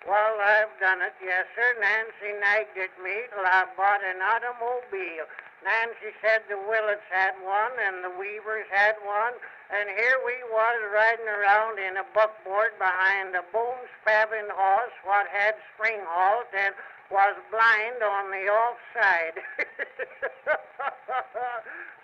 Well, I've done it, yes, sir. Nancy nagged at me till I bought an automobile. Nancy said the Willets had one and the Weavers had one, and here we was riding around in a buckboard behind a bone-spabbing horse what had spring halt and was blind on the off side.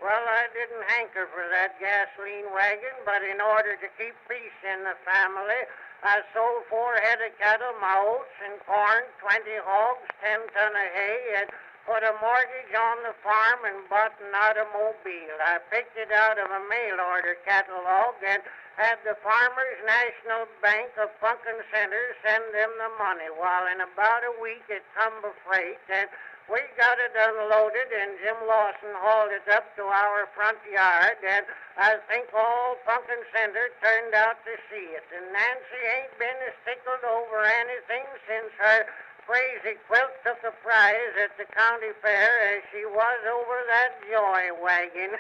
Well, I didn't hanker for that gasoline wagon, but in order to keep peace in the family, I sold 4 head of cattle, my oats and corn, 20 hogs, 10 ton of hay, and put a mortgage on the farm and bought an automobile. I picked it out of a mail order catalog and had the Farmers National Bank of Punkin Center send them the money. While in about a week it come by freight, and we got it unloaded, and Jim Lawson hauled it up to our front yard, and I think all Punkin Center turned out to see it. And Nancy ain't been as tickled over anything since her crazy quilt took a prize at the county fair as she was over that joy wagon.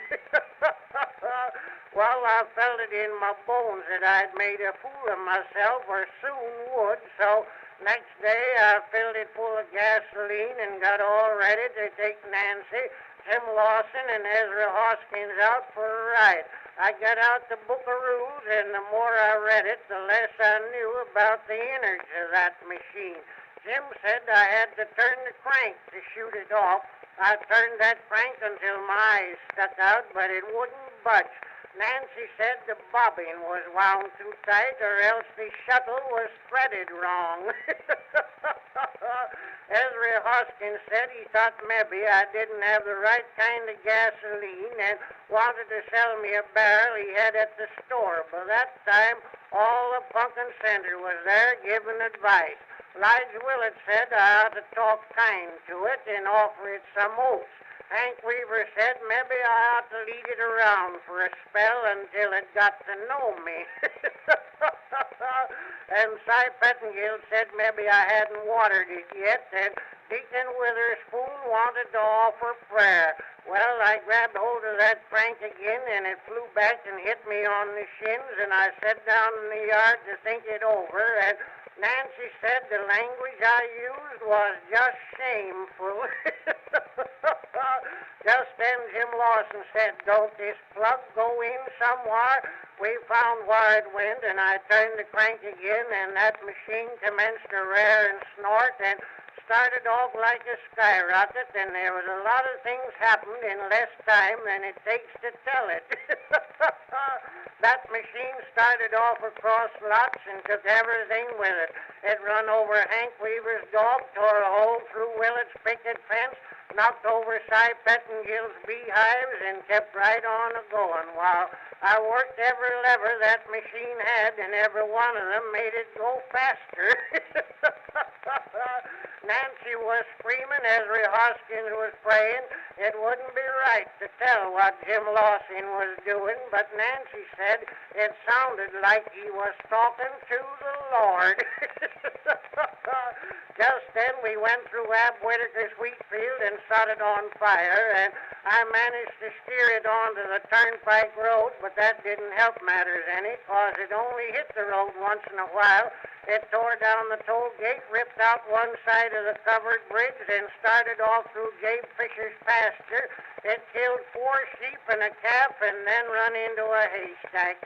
Well, I felt it in my bones that I'd made a fool of myself, or soon would, so next day I filled it full of gasoline and got all ready to take Nancy, Jim Lawson, and Ezra Hoskins out for a ride. I got out the book of rules, and the more I read it, the less I knew about the innards of that machine. Jim said I had to turn the crank to shoot it off. I turned that crank until my eyes stuck out, but it wouldn't budge. Nancy said the bobbin was wound too tight, or else the shuttle was threaded wrong. Ezra Hoskins said he thought maybe I didn't have the right kind of gasoline and wanted to sell me a barrel he had at the store. By that time, all the Punkin Center was there giving advice. Lige Willett said I ought to talk kind to it and offer it some oats. Hank Weaver said maybe I ought to lead it around for a spell until it got to know me. And Cy Pettingill said maybe I hadn't watered it yet, and Deacon Witherspoon wanted to offer prayer. Well, I grabbed hold of that crank again, and it flew back and hit me on the shins, and I sat down in the yard to think it over, and Nancy said the language I used was just shameful. Just then Jim Lawson said, "Don't this plug go in somewhere?" We found where it went, and I turned the crank again, and that machine commenced to rear and snort and started off like a skyrocket, and there was a lot of things happened in less time than it takes to tell it. That machine started off across lots and took everything with it. It run over Hank Weaver's dog, tore a hole through Willett's picket fence, knocked over Cy Pettingill's beehives, and kept right on a-going while I worked every lever that machine had, and every one of them made it go faster. Nancy was screaming, Ezra Hoskins was praying. It wouldn't be right to tell what Jim Lawson was doing, but Nancy said it sounded like he was talking to the Lord. Just then we went through Ab Whitaker's wheat field and set it on fire, and I managed to steer it onto the turnpike road, but that didn't help matters any, 'cause it only hit the road once in a while. It tore down the toll gate, ripped out one side of the covered bridge, and started off through Gabe Fisher's pasture. It killed 4 sheep and a calf, and then run into a haystack.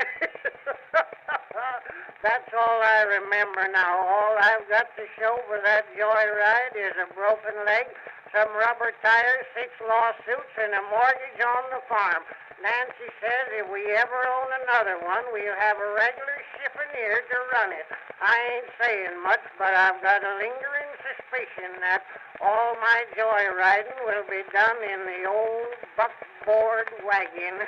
That's all I remember now. All I've got to show for that joyride is a broken leg, some rubber tires, 6 lawsuits, and a mortgage on the farm. Nancy says if we ever own another one, we'll have a regular chiffonnier to run it. I ain't saying much, but I've got a lingering suspicion that all my joyriding will be done in the old buckboard wagon.